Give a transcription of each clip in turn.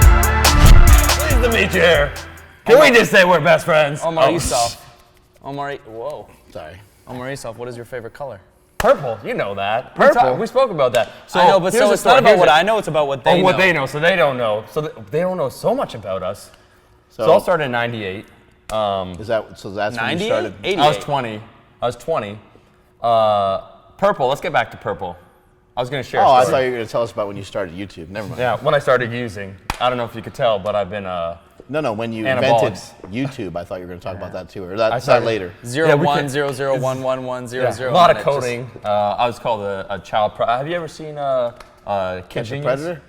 Pleased to meet you here. Can we just say we're best friends? Omar Isuf. Whoa. Sorry. Omar Isuf, what is your favorite color? Purple. You know that. Purple. We spoke about that. So I know, but so it's not about what I know, it's about what they know. What they know, so they don't know. So they don't know so much about us. So I'll start in 98. That's when you 98? started? 88. I was 20. Purple. Let's get back to purple. I was going to share. Oh, a I story. thought you were going to tell us about when you started YouTube. Never mind. Yeah, when I started using. I don't know if you could tell, but I've been. No, when you invented Anabolics. YouTube, I thought you were going to talk about that too, or that's started- later. 010011100. A lot of coding. I was called a child. Have you ever seen Catch a Predator?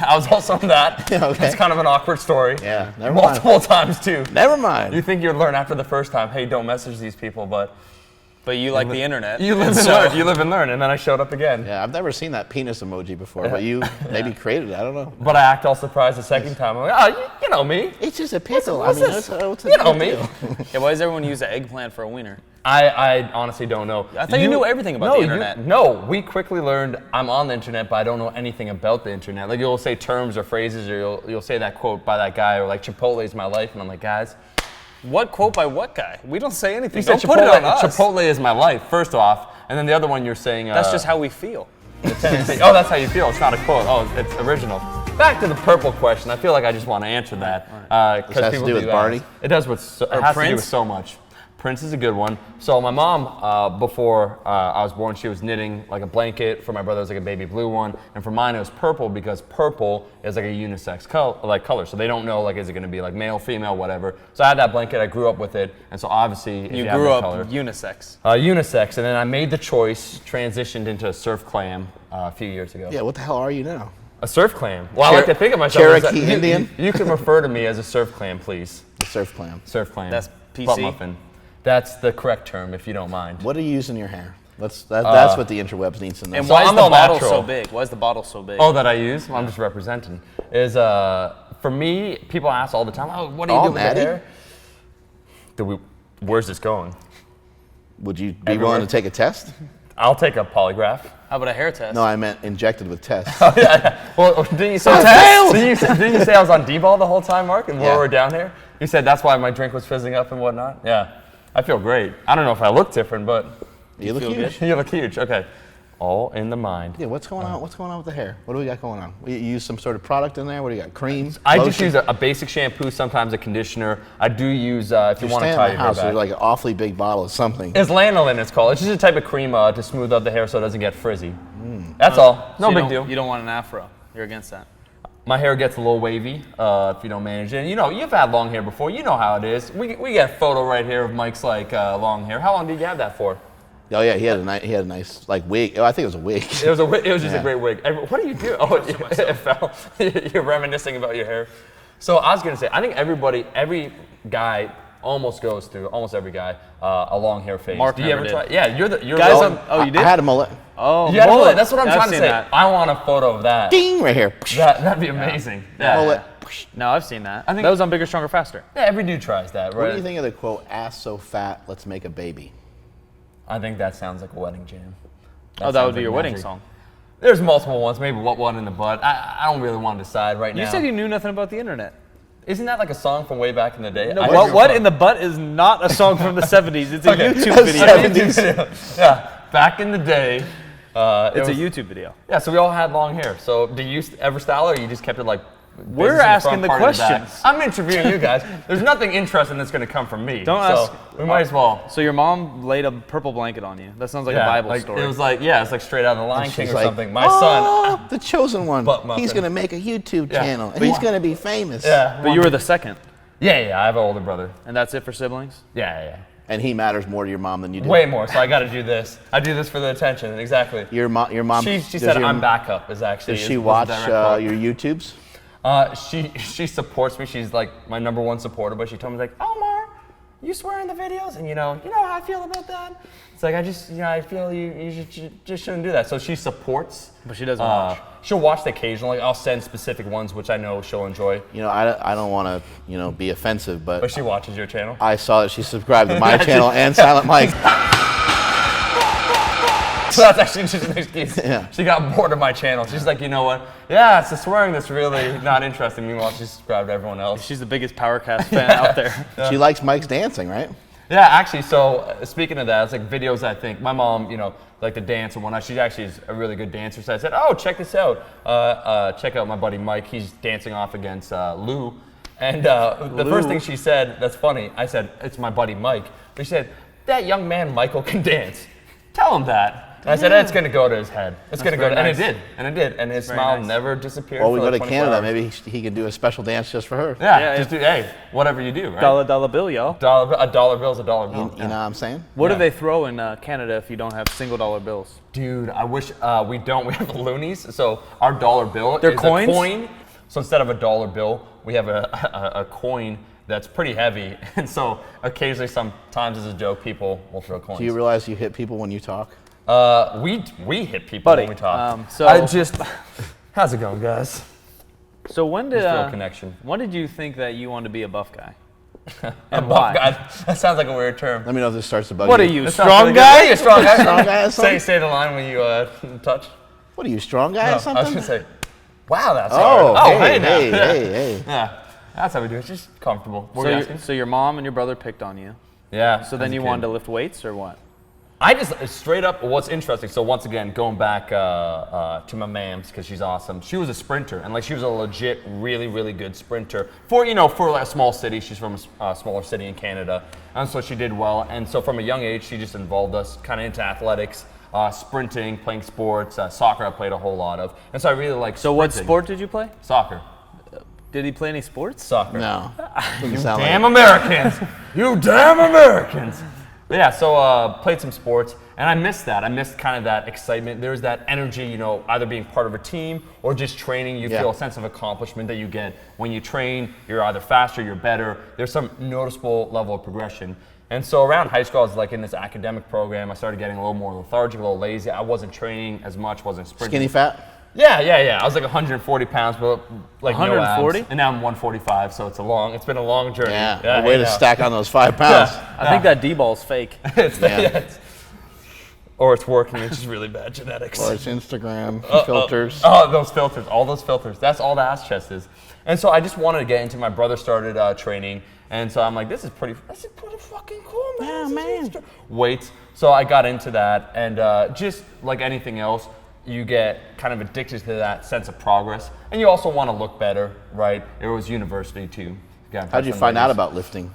I was also on that. Okay. It's kind of an awkward story. Yeah, never mind. Multiple times too. Never mind. You think you'd learn after the first time, hey, don't message these people, but you like the internet. you live and learn. You live and learn, and then I showed up again. Yeah, I've never seen that penis emoji before, but you maybe created it. I don't know. But I act all surprised the second time. I'm like, you know me. It's just a pickle. What's this? What's You know me. Yeah, why does everyone use an eggplant for a wiener? I honestly don't know. I thought you knew everything about the internet. No, we quickly learned I'm on the internet, but I don't know anything about the internet. Like you'll say terms or phrases, or you'll say that quote by that guy, or like Chipotle is my life, and I'm like, guys. What quote by what guy? We don't say anything. You said Don't put it on us. Chipotle is my life, first off, and then the other one you're saying. That's just how we feel. Oh, that's how you feel. It's not a quote. Oh, it's original. Back to the purple question. I feel like I just want to answer that This has to do with Barney? It does with. It has to do with Prince? so much. Prince is a good one. So my mom, before I was born, she was knitting like a blanket. For my brother, it was like a baby blue one, and for mine, it was purple because purple is like a unisex color. So they don't know like is it going to be like male, female, whatever. So I had that blanket. I grew up with it, and so obviously if You have grew that up color, unisex. unisex, and then I made the choice, transitioned into a surf clam a few years ago. Yeah, what the hell are you now? A surf clam. Well, I like to think of myself as Cherokee Indian? You can refer to me as a surf clam, please. The surf clam. Surf clam. That's PC? Butt muffin. That's the correct term, if you don't mind. What do you use in your hair? That's what the interwebs needs to know. And So why is I'm the all bottle natural. so big? Why is the bottle so big? Oh, that I use? Well, I'm just representing. Is for me, people ask all the time, oh, what do you do with natty? your hair? Where's this going? Would you be willing to take a test? I'll take a polygraph. How about a hair test? No, I meant injected with tests. Well, didn't you say didn't you say I was on D-ball the whole time, Mark, and while we were down here? You said that's why my drink was fizzing up and whatnot? Yeah. I feel great. I don't know if I look different, but You look huge. you look huge. Okay. All in the mind. Yeah, what's going on? What's going on with the hair? What do we got going on? You use some sort of product in there? What do you got? Cream? I lotion? just use a basic shampoo, sometimes a conditioner. I do use, if you want to Stay tie in your my hair house. back. There's like an awfully big bottle of something. It's lanolin, it's called. It's just a type of cream to smooth out the hair so it doesn't get frizzy. That's all. No So big deal. You don't want an afro. You're against that. My hair gets a little wavy if you don't manage it. You know, you've had long hair before. You know how it is. We got a photo right here of Mike's like long hair. How long did you have that for? Oh yeah, he had a nice like wig. Oh, I think it was a wig. It was just a great wig. What do you do? Oh, it fell. You're reminiscing about your hair. So I was gonna say, I think every guy almost goes through, almost every guy, a long hair phase. Mark do you ever never try? did. Yeah, you're Guys, the. oh, you did? I had a mullet. Oh, You had a mullet. mullet. That's what I'm I've trying to seen say. that. I want a photo of that. Ding right here. That'd be amazing. Yeah. Mullet. No, I've seen that. I think- That was on Bigger, Stronger, Faster. Yeah, every dude tries that, right? What do you think of the quote, ass so fat, let's make a baby? I think that sounds like a wedding jam. That would sounds be like your wedding magic. song. There's multiple ones. Maybe what one in the butt. I don't really want to decide right now. You said you knew nothing about the internet. Isn't that like a song from way back in the day? No, what in the butt is not a song from the 70s. It's a YouTube video. Yeah, back in the day. It's a YouTube video. Yeah, so we all had long hair. So do you ever style it, or you just kept it like? We're business in asking front, the part in back? questions. I'm interviewing you guys. There's nothing interesting that's going to come from me. Don't so ask. We might as well. So your mom laid a purple blanket on you. That sounds like a Bible story. It was like, it's like straight out of the Lion King She's or like, something. My son. the chosen one. Butt muffin. He's gonna make a YouTube Yeah. channel, and he's gonna be famous. Yeah. But you were the second, Yeah, I have an older brother. and that's it for siblings? Yeah. And he matters more to your mom than you do. Way more. So I got to do this. I do this for the attention. Exactly. Your mom. She does said your- I'm backup. Is actually. Does she was the watch direct quote. your YouTubes? She supports me. She's like my #1 supporter. But she told me like, Omar, you swear in the videos, and you know how I feel about that. It's like I feel you just shouldn't do that. So she supports, But she doesn't watch. She'll watch the occasionally. I'll send specific ones which I know she'll enjoy. You know, I don't want to, be offensive, but But she watches your channel. I saw that she subscribed to my channel and Silent Mike. So that's actually just an excuse. Yeah. She got bored of my channel. She's like, you know what? Yeah, it's the swearing that's really not interesting. Meanwhile, she subscribed to everyone else. She's the biggest Powercast fan out there. She likes Mike's dancing, right? Yeah, actually, so speaking of that, it's like videos I think. My mom, like to dance and whatnot. She actually is a really good dancer. So I said, oh, check this out. Check out my buddy Mike. He's dancing off against Lou. And the first thing she said, that's funny, I said, it's my buddy Mike. But she said, that young man Michael can dance. Tell him that. And I said, it's going to go to his head. It's going to go to, nice. and it did. And his smile never disappeared. Well, we for go like to 24 Canada. hours. Maybe he can do a special dance just for her. Yeah, just do, hey, whatever you do, right? Dollar bill, y'all. A dollar bill is a dollar bill. You know what I'm saying? What do Yeah. they throw in Canada if you don't have single dollar bills? Dude, I wish we don't. We have loonies. So our dollar bill They're is coins? a coin. So instead of a dollar bill, we have a coin that's pretty heavy. And so occasionally, sometimes as a joke, people will throw coins. Do you realize you hit people when you talk? We hit people Buddy, when we talk. so- I just, how's it going, guys? So when did Just feel a connection. when did you think that you wanted to be a buff guy? A And buff why? guy. That sounds like a weird term. Let me know if this starts to bug What are you. you, That sounds strong really good. guy? Yeah, you strong guy. Strong guy or something? Say the line when you touch. What are you, strong guy No, or I was something? gonna say, wow, that's Oh, hard. hey, now. hey, Yeah. hey. Yeah, that's how we do it. It's just comfortable. What were you asking? So your mom and your brother picked on you. Yeah. So then you wanted to lift weights or what? I just straight up. What's interesting? So once again, going back to my mams because she's awesome. She was a sprinter, and like she was a legit, really, really good sprinter for like a small city. She's from a smaller city in Canada, and so she did well. And so from a young age, she just involved us kind of into athletics, sprinting, playing sports, soccer. I played a whole lot of, and so I really like. So what sprinting. sport did you play? Soccer. Did he play any sports? Soccer. No. Doesn't You sound damn like Americans! You damn Americans! But yeah, so played some sports, and I missed that. I missed kind of that excitement. There's that energy, either being part of a team or just training. You Yeah. feel a sense of accomplishment that you get when you train. You're either faster, you're better. There's some noticeable level of progression. And so around high school, I was like in this academic program. I started getting a little more lethargic, a little lazy. I wasn't training as much, wasn't sprinting. skinny fat? Yeah. I was like 140 pounds, but like 140? no abs. And now I'm 145, so it's been a long journey. Yeah. Way I to know. stack on those 5 pounds. I think that D-ball's fake. Yeah. Or it's working. It's just really bad genetics. Or it's Instagram filters. Oh, those filters, all those filters. That's all the ass chest is. And so I just wanted to get into. My brother started training, and so I'm like, this is pretty fucking cool, man. Yeah, This is man. extra. Weights. So I got into that, and just like anything else, you get kind of addicted to that sense of progress, and you also want to look better, right? It was university too. How'd you find out about lifting?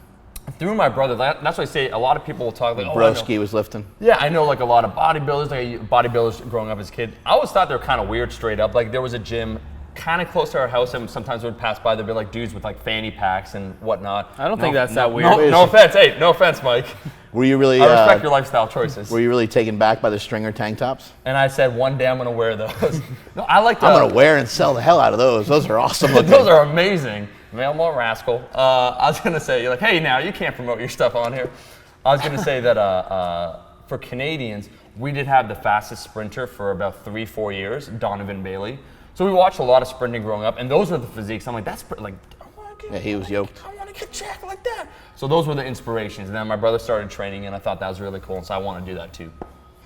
Through my brother. That's why I say a lot of people will talk like, Broski was lifting. Yeah, I know like a lot of bodybuilders growing up as a kid. I always thought they were kind of weird straight up. Like there was a gym kind of close to our house, and sometimes we would pass by, there'd be like dudes with like fanny packs and whatnot. I don't think that's that weird. No offense. Hey, no offense, Mike. Were you really? I respect your lifestyle choices. Were you really taken back by the stringer tank tops? And I said, one day I'm going to wear those. No, I like to. I'm gonna wear and sell the hell out of those. Those are awesome looking. Those are amazing. Male rascal. I was going to say, you're like, hey, now you can't promote your stuff on here. I was going to say that for Canadians, we did have the fastest sprinter for about 3-4 years, Donovan Bailey. So we watched a lot of sprinting growing up, and those were the physiques. I'm like, like, I want to get, Yeah, he was yoked. I want to get jacked like that. So those were the inspirations. And then my brother started training, and I thought that was really cool, and so I want to do that too.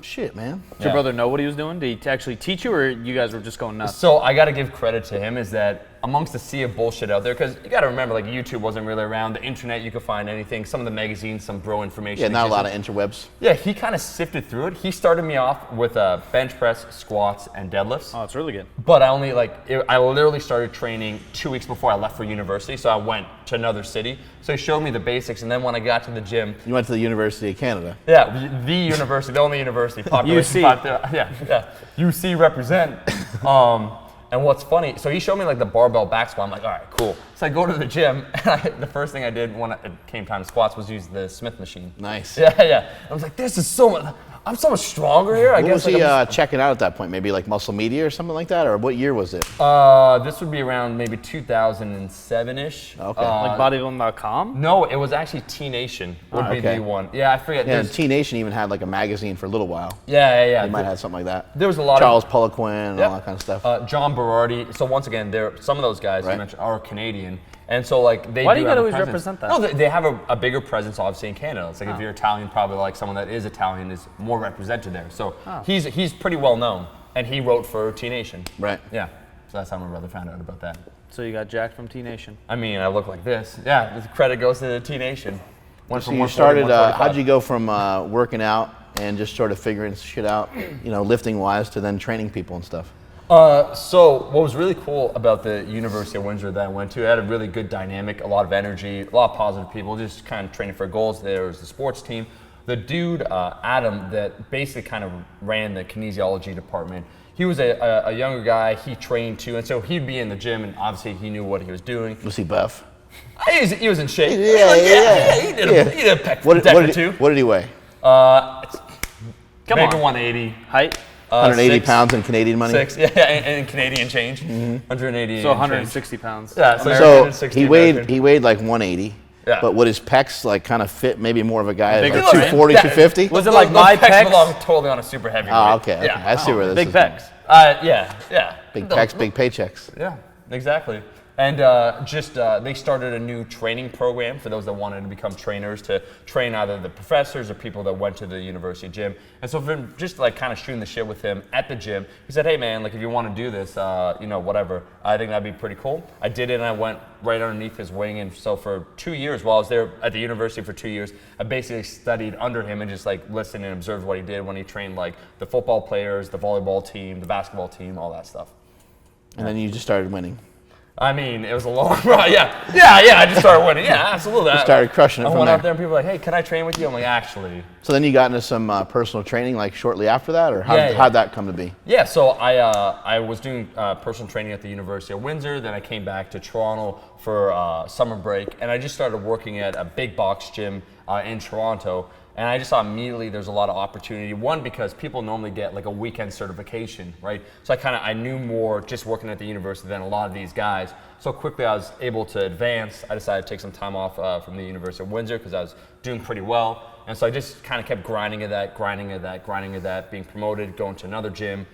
Shit, man. Did your brother know what he was doing? Did he actually teach you, or you guys were just going nuts? So I got to give credit to him is that amongst the sea of bullshit out there, because you got to remember, like YouTube wasn't really around. The internet, you could find anything. Some of the magazines, some bro information. Yeah, not a lot existed. of interwebs. Yeah, he kind of sifted through it. He started me off with bench press, squats, and deadlifts. Oh, it's really good. But I literally started training 2 weeks before I left for university. So I went to another city. So he showed me the basics, and then when I got to the gym, You went to the University of Canada. yeah, the university, the only university, population UC. 5, yeah, UC represent. And what's funny, so he showed me like the barbell back squat. I'm like, all right, cool. So I go to the gym, and the first thing I did when it came time to squats was use the Smith machine. Nice. Yeah. I was like, this is so much. I'm so much stronger here. I What guess was he like, checking out at that point? Maybe like Muscle Media or something like that? Or what year was it? this would be around maybe 2007-ish. Okay. Like bodybuilding.com? No, it was actually T Nation would be okay. the one. Yeah, I forget. Yeah, and There's- T Nation even had like a magazine for a little while. yeah. They might have something like that. There was a lot Charles of Poliquin and all that kind of stuff. John Berardi. So once again, some of those guys you Right. mentioned are Canadian, and so like they. Why do you have gotta a always presence. represent that? No, they have a bigger presence obviously in Canada. It's like if you're Italian, probably like someone that is Italian is more represented there. So he's pretty well known, and he wrote for T Nation. Right. Yeah. So that's how my brother found out about that. So you got jacked from T Nation. I mean, I look like this. Yeah, the credit goes to the T Nation. Went So from you 140 started, to 145. how'd you go from working out and just sort of figuring shit out, lifting wise, to then training people and stuff? So what was really cool about the University of Windsor that I went to, it had a really good dynamic, a lot of energy, a lot of positive people, just kind of training for goals. There was the sports team. The dude, Adam, that basically kind of ran the kinesiology department, he was a younger guy, he trained too, and so he'd be in the gym, and obviously he knew what he was doing. Was he buff? He was in shape. Yeah. He did a pec What deck or did, two. what did he weigh? Come Maybe on. 180. Height? 180 6, pounds in Canadian money? 6, yeah, and Canadian change. 180. So and 160 pounds. change. Yeah, so So 160 he American. weighed like 180. Yeah. But would his pecs like kind of fit maybe more of a guy Bigger like frame? 240, Yeah. 250? Was it like Those my pecs pecs? belong totally on a super heavy Oh, weight. okay. Yeah. I see where this Big is going. pecs. Yeah. Big pecs, big paychecks. Yeah, exactly. And they started a new training program for those that wanted to become trainers to train either the professors or people that went to the university gym. And so from just like kind of shooting the shit with him at the gym, he said, hey man, like if you want to do this, whatever, I think that'd be pretty cool. I did it and I went right underneath his wing. And so for 2 years, while I was there at the university for 2 years, I basically studied under him and just like listened and observed what he did when he trained like the football players, the volleyball team, the basketball team, all that stuff. And then you just started winning. I mean, it was a long ride. Yeah. I just started winning. Yeah, absolutely. You started crushing it I from went there. out there and people were like, hey, can I train with you? I'm like, actually. So then you got into some personal training like shortly after that, or Yeah. how'd that come to be? Yeah, so I was doing personal training at the University of Windsor. Then I came back to Toronto for summer break, and I just started working at a big box gym in Toronto. And I just saw immediately there's a lot of opportunity. One, because people normally get like a weekend certification, right? So I knew more just working at the university than a lot of these guys. So quickly I was able to advance. I decided to take some time off from the University of Windsor because I was doing pretty well. And so I just kind of kept grinding at that, being promoted, going to another gym,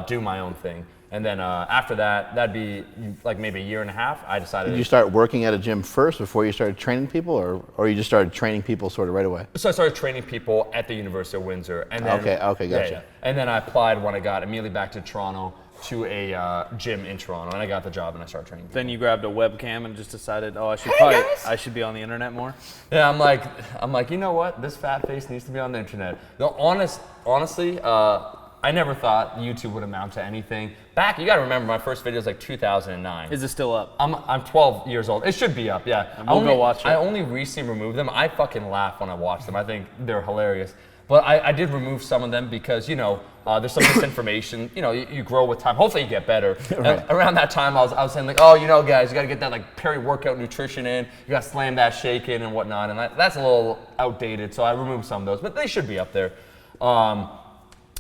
doing my own thing. And then after that, that'd be like maybe a year and a half, I decided. Did you start working at a gym first before you started training people, or you just started training people sort of right away? So I started training people at the University of Windsor. And then, Okay, gotcha. Yeah. And then I applied when I got immediately back to Toronto to a gym in Toronto, and I got the job and I started training people. Then you grabbed a webcam and just decided, oh, I should be on the internet more. Yeah, I'm like, you know what? This fat face needs to be on the internet. Honestly, I never thought YouTube would amount to anything. Back, you gotta remember, my first video was like 2009. Is it still up? I'm 12 years old. It should be up, yeah. And we'll go watch it. I only recently removed them. I fucking laugh when I watch them. I think they're hilarious. But I did remove some of them because, there's some misinformation. You grow with time. Hopefully you get better. Right. And around that time, I was saying like, oh, guys, you gotta get that like peri-workout nutrition in. You gotta slam that shake in and whatnot. And that's a little outdated. So I removed some of those, but they should be up there.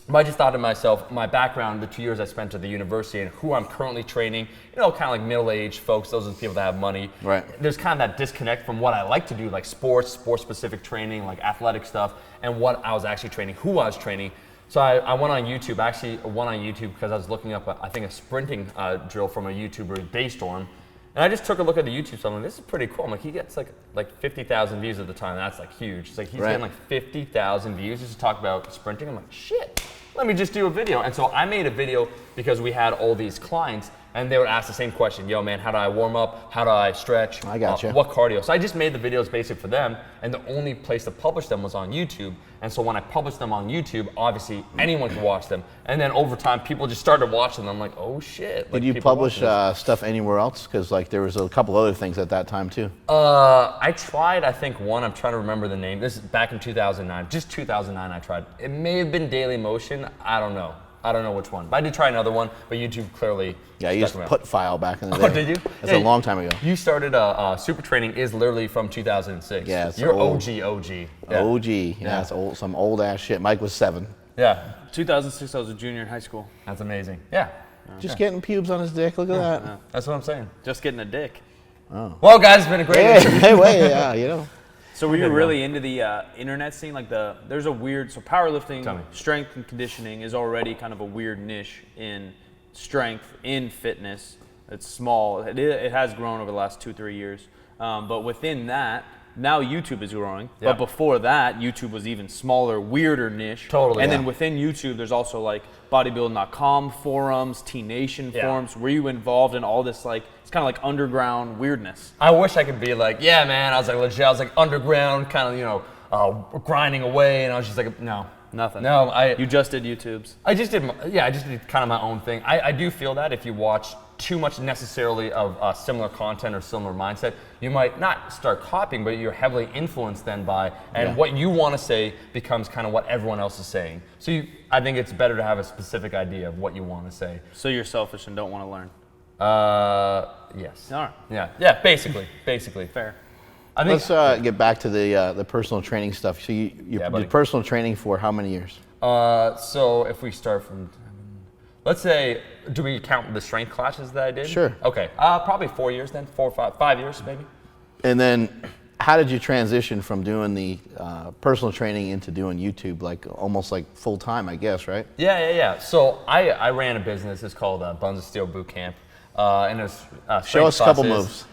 But I just thought to myself, my background, the 2 years I spent at the university and who I'm currently training, kind of like middle-aged folks, those are the people that have money. Right. There's kind of that disconnect from what I like to do, like sports-specific training, like athletic stuff, and what I was actually training, who I was training. So I went on YouTube, because I was looking up, I think, a sprinting drill from a YouTuber, Daystorm. And I just took a look at the YouTube, so I'm like, this is pretty cool. I'm like, he gets like 50,000 views at the time. That's like huge. It's like he's getting like 50,000 views just to talk about sprinting. I'm like, shit, let me just do a video. And so I made a video because we had all these clients and they would ask the same question. Yo, man, how do I warm up? How do I stretch? I gotcha. What cardio? So I just made the videos basic for them, and the only place to publish them was on YouTube. And so when I published them on YouTube, obviously anyone could watch them. And then over time, people just started watching them. I'm like, oh shit. Did you publish stuff anywhere else? Because like there was a couple other things at that time too. I tried, I think one, I'm trying to remember the name. This is back in 2009, just 2009 I tried. It may have been Daily Motion, I don't know. I don't know which one. But I did try another one, but YouTube clearly. Yeah, I used stuck me out. put file back in the day. Oh, did you? That's a long time ago. You started Super Training is literally from 2006. Yeah, it's You're old. OG. Yeah. OG. Yeah, it's old, some old ass shit. Mike was 7. Yeah, 2006, I was a junior in high school. that's amazing. Yeah, Just getting pubes on his dick. Look at that. that's what I'm saying. Just getting a dick. Well, guys, it's been a great Hey, interview. hey, wait, yeah, you know. So were you really into the internet scene? Like there's a weird, so Tell me. powerlifting, strength and conditioning is already kind of a weird niche in strength, in fitness. It's small. It has grown over the last 2-3 years. But within that, now YouTube is growing. Yeah. But before that, YouTube was even smaller, weirder niche. Totally, And yeah. then within YouTube, there's also like bodybuilding.com forums, T Nation Yeah. forums. Were you involved in all this like, it's kind of like underground weirdness? I wish I could be like, yeah, man. I was like legit. I was like underground, kind of, grinding away, and I was just like, no, Nothing. no. You just did YouTubes. I just did kind of my own thing. I do feel that if you watch too much necessarily of similar content or similar mindset, you might not start copying, but you're heavily influenced then by, and what you want to say becomes kind of what everyone else is saying. So I think it's better to have a specific idea of what you want to say. So you're selfish and don't want to learn. Yes. All right. Yeah, basically. Fair. I think Let's get back to the personal training stuff. So you buddy. did personal training for how many years? so if we start from, let's say, do we count the strength classes that I did? Sure. Okay. Probably 4 years then, 4 or 5 years maybe. And then how did you transition from doing the personal training into doing YouTube, like almost like full time, I guess, right? Yeah. So I ran a business. It's called Buns of Steel Boot Camp. And it was Show us a couple moves.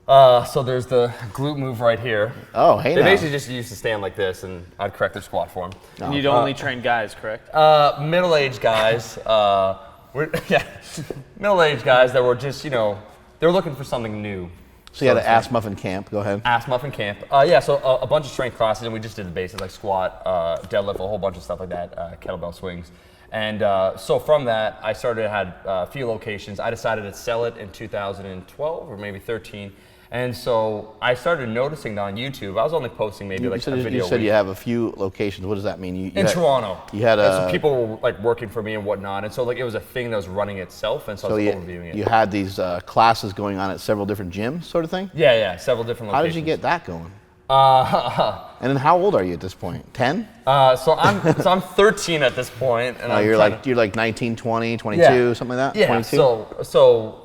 So there's the glute move right here. Oh, hey They now. basically just used to stand like this, and I'd correct their squat for them. And you'd only train guys, correct? Middle-aged guys. Middle-aged guys that were just, they were looking for something new. So you had an ass muffin camp. Go ahead. Ass Muffin Camp. So a bunch of strength classes, and we just did the basics like squat, deadlift, a whole bunch of stuff like that, kettlebell swings. And so from that, I had a few locations. I decided to sell it in 2012 or maybe 13. And so I started noticing that on YouTube. I was only posting maybe like a video You a said week. you have a few locations. What does that mean? You In had- Toronto. You had So a. people were like working for me and whatnot. And so like it was a thing that was running itself, and so I So was you, overviewing it. you had these classes going on at several different gyms, sort of thing. Yeah, several different How locations. did you get that going? Uh, And then how old are you at this point? 10? so I'm 13 at this point, and I'm You're trying like 19, 20, 22, Yeah. something like that. Yeah. 22. So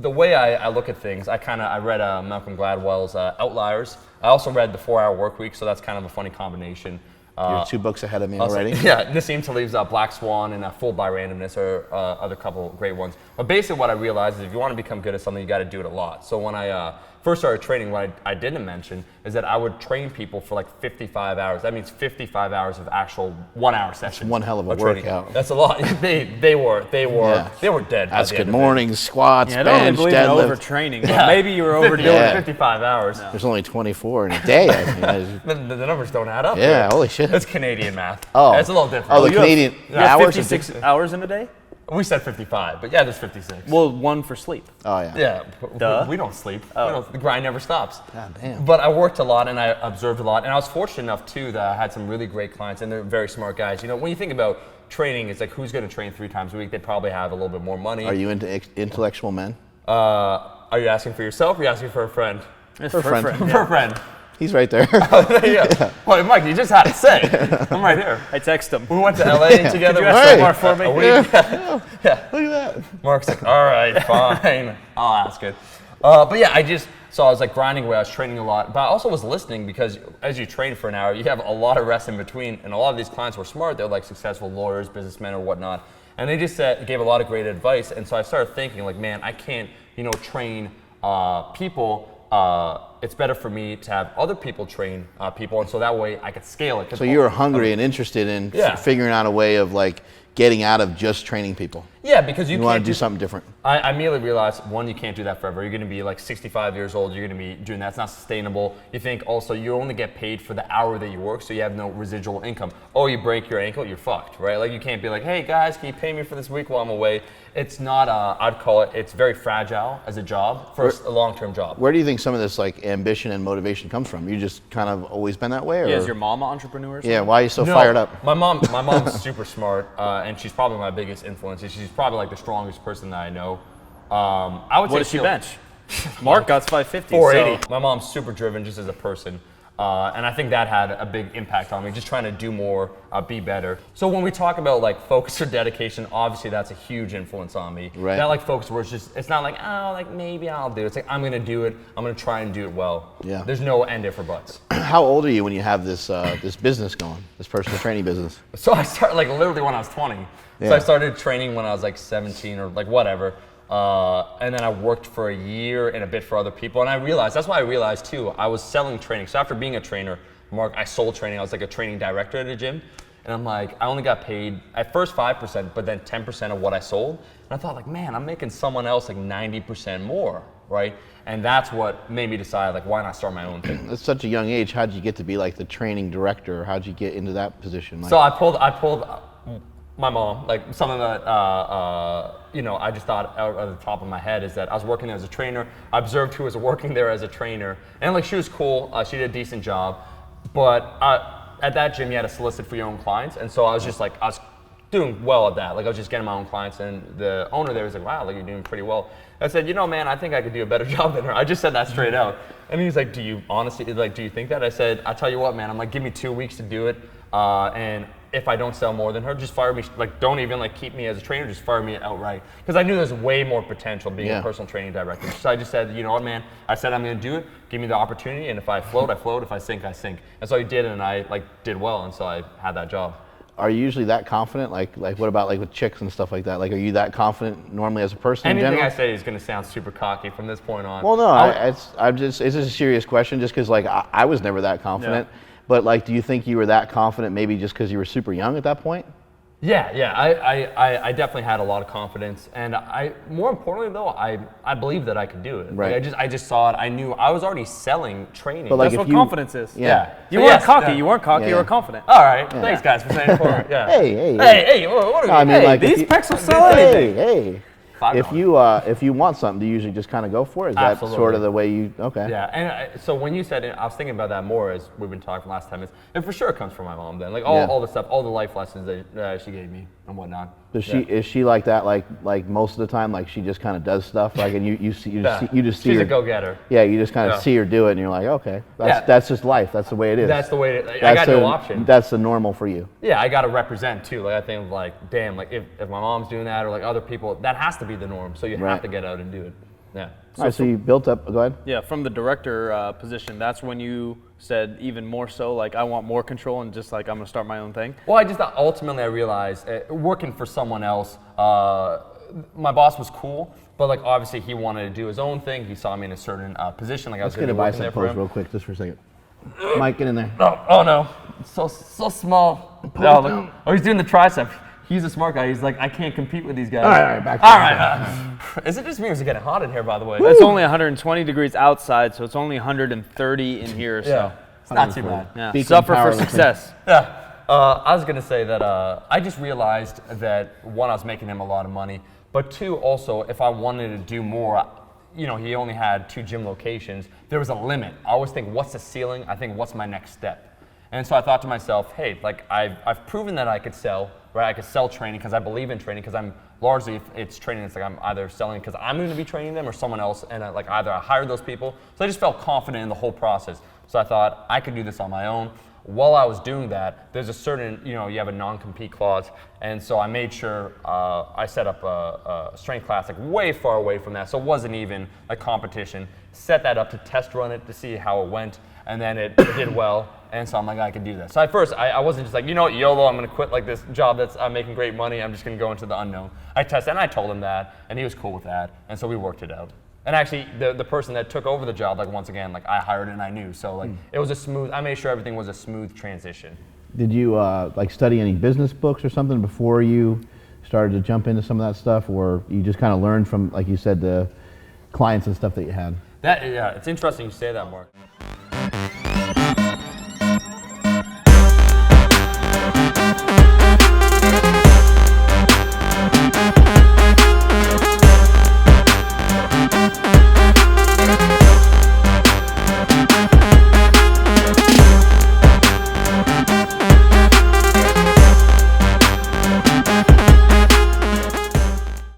the way I look at things, I read Malcolm Gladwell's Outliers. I also read The 4 Hour Work Week, so that's kind of a funny combination. You're 2 books ahead of me Also, already. yeah, Nassim Taleb's Black Swan and Fooled by Randomness are other couple great ones. But basically what I realized is if you want to become good at something, you got to do it a lot. So when I first started training, what I didn't mention is that I would train people for like 55 hours. That means 55 hours of actual 1 hour sessions. one hell of a of training. workout. That's a lot. They were dead. by That's the good end of it. mornings, squats, Yeah, I don't really bench, believe in deadlift. overtraining, but maybe you were overdoing Doing Yeah. 55 hours. There's only 24 in a day. I mean. The numbers don't add up. Yeah, here. holy shit. That's Canadian math. Oh. It's a little different. Oh, the You have- Canadian You have hours. 56 hours in a day? We said 55, but yeah, there's 56. Well, 1 for sleep. Oh, yeah. Yeah, Duh. we don't sleep. Oh. The grind never stops. God damn. But I worked a lot and I observed a lot, and I was fortunate enough too that I had some really great clients, and they're very smart guys. When you think about training, it's like who's going to train 3 times a week? They probably have a little bit more money. Are you into intellectual men? Are you asking for yourself, or are you asking for a friend? For a friend. For a friend. He's right there. Yeah. Well, Mike, you just had to say. I'm right here. I text him. We went to LA together. Could you ask Hey. Omar for me? A week. Yeah. Look at that. Mark's like, all right, fine, I'll ask it. But yeah, so I was like grinding away, I was training a lot, but I also was listening because as you train for an hour, you have a lot of rest in between, and a lot of these clients were smart, they're like successful lawyers, businessmen or whatnot, and they just gave a lot of great advice, and so I started thinking like, man, I can't, train people. It's better for me to have other people train people, and so that way I could scale it. So you were hungry and interested in Yeah. figuring out a way of like getting out of just training people. Yeah, because you You can't want to do something different. I immediately realized, one, you can't do that forever. You're going to be like 65 years old. You're going to be doing that. It's not sustainable. You think also you only get paid for the hour that you work, so you have no residual income. Oh, you break your ankle, you're fucked, right? Like you can't be like, hey guys, can you pay me for this week while I'm away? It's not, I'd call it, it's very fragile as a job, for a long-term job. Where do you think some of this like ambition and motivation comes from? You just kind of always been that way? Or? Yeah, is your mom an entrepreneur or something? Yeah, why are you so No, fired up? My mom's super smart, and she's probably my biggest influence. She's probably like the strongest person that I know. I would say What does she bench? Mark got 550. 480. So My mom's super driven just as a person. And I think that had a big impact on me, just trying to do more, be better. So when we talk about like focus or dedication, obviously that's a huge influence on me. Right. That like focus where it's not like, oh, like maybe I'll do it. It's like, I'm gonna do it. I'm gonna try and do it well. Yeah. There's no end if or buts. How old are you when you have this this business going, this personal training business? So I started like literally when I was 20. Yeah. So I started training when I was like 17 or like whatever. And then I worked for a year and a bit for other people. And I realized, that's why I realized too, I was selling training. So after being a trainer, Mark, I sold training. I was like a training director at a gym. And I'm like, I only got paid at first 5%, but then 10% of what I sold. And I thought like, man, I'm making someone else like 90% more, right? And that's what made me decide like, why not start my own thing? At such a young age, how did you get to be like the training director? How did you get into that position? Like, So I pulled my mom, like something that, you know, I just thought out of the top of my head is that I was working there as a trainer. I observed who was working there as a trainer. And like, she was cool. She did a decent job. But at that gym, you had to solicit for your own clients. And so I was just like, I was doing well at that. Like I was just getting my own clients. And the owner there was like, wow, like you're doing pretty well. I said, you know, man, I think I could do a better job than her. I just said that straight out. And he's like, do you honestly, like, do you think that? I said, I tell you what, man, I'm like, give me 2 weeks to do it. And if I don't sell more than her, just fire me. Like, don't even like keep me as a trainer, just fire me outright. Because I knew there's way more potential being a personal training director. So I just said, you know what, man, I said I'm gonna do it, give me the opportunity, and if I float, I float, if I sink, I sink. And so I did, and I like did well, and so I had that job. are you usually that confident? Like what about like with chicks and stuff like that? Like, are you that confident normally as a person in Anything general? I say is gonna sound super cocky from this point on. Well, no, it's just a serious question just because like I was never that confident. Yeah. But like, do you think you were that confident maybe just because you were super young at that point? Yeah, I definitely had a lot of confidence, and more importantly though, I believed that I could do it. Right. Like I just saw it. I knew I was already selling training. But like, that's if what you- confidence is. Yeah. You So weren't yes, cocky. yeah. You weren't cocky. Yeah. You were confident. All right, thanks guys for saying it for me. Yeah. Hey, What are I we? mean, Hey, like, if These you- pecs will sell anything. Hey. $5. If you want something, do you usually just kind of go for it? Is that Absolutely. sort of the way you? Okay. Yeah, and so when you said it, I was thinking about that more as we've been talking last 10 minutes. And for sure it comes from my mom then. Like all the stuff, all the life lessons that she gave me and whatnot. Is she like that? Like most of the time, like she just kind of does stuff. Like, and you just see She's her. a go-getter. Yeah, you just kind of Yeah. see her do it, and you're like, okay, that's just life. That's the way it is. That's the way I got no option. That's the normal for you. Yeah, I got to represent too. Like I think like, damn, like if my mom's doing that or like other people, that has to be the norm. So you have to get out and do it. Yeah. All right, so you built up. Go ahead. Yeah, from the director position, that's when you said even more so, like, I want more control and just like, I'm gonna start my own thing. Well, I just thought ultimately I realized working for someone else, my boss was cool, but like obviously he wanted to do his own thing. He saw me in a certain position, like I was Let's get going a to be working there bicep for pose him. real quick, just for a second. Mike, get in there. Oh no, it's so small. No, look. Oh, he's doing the tricep. He's a smart guy. He's like, I can't compete with these guys. All right, back to All right. Is it just me or is it getting hot in here, by the way? It's only 120 degrees outside, so it's only 130 in here. So Yeah, it's not too bad. yeah, Speaking suffer for powerlifting. success. Yeah. I was going to say that I just realized that one, I was making him a lot of money, but two, also, if I wanted to do more, you know, he only had 2 gym locations. There was a limit. I always think, what's the ceiling? I think, what's my next step? And so I thought to myself, hey, like I've proven that I could sell, right? I could sell training because I believe in training because I'm largely, if it's training, it's like I'm either selling because I'm going to be training them or someone else, and like either I hired those people. So I just felt confident in the whole process. So I thought I could do this on my own. While I was doing that, there's a certain, you know, you have a non-compete clause, and so I made sure I set up a strength class like way far away from that, so it wasn't even a competition. Set that up to test run it to see how it went, and then it did well, and so I'm like, I can do that. So at first, I wasn't just like, you know what, YOLO, I'm gonna quit like this job that's making great money, I'm just gonna go into the unknown. I tested, and I told him that, and he was cool with that, and so we worked it out. And actually, the person that took over the job, like once again, like I hired and I knew, so like it was a smooth. I made sure everything was a smooth transition. Did you like study any business books or something before you started to jump into some of that stuff, or you just kind of learned from, like you said, the clients and stuff that you had? Yeah, it's interesting you say that, Mark.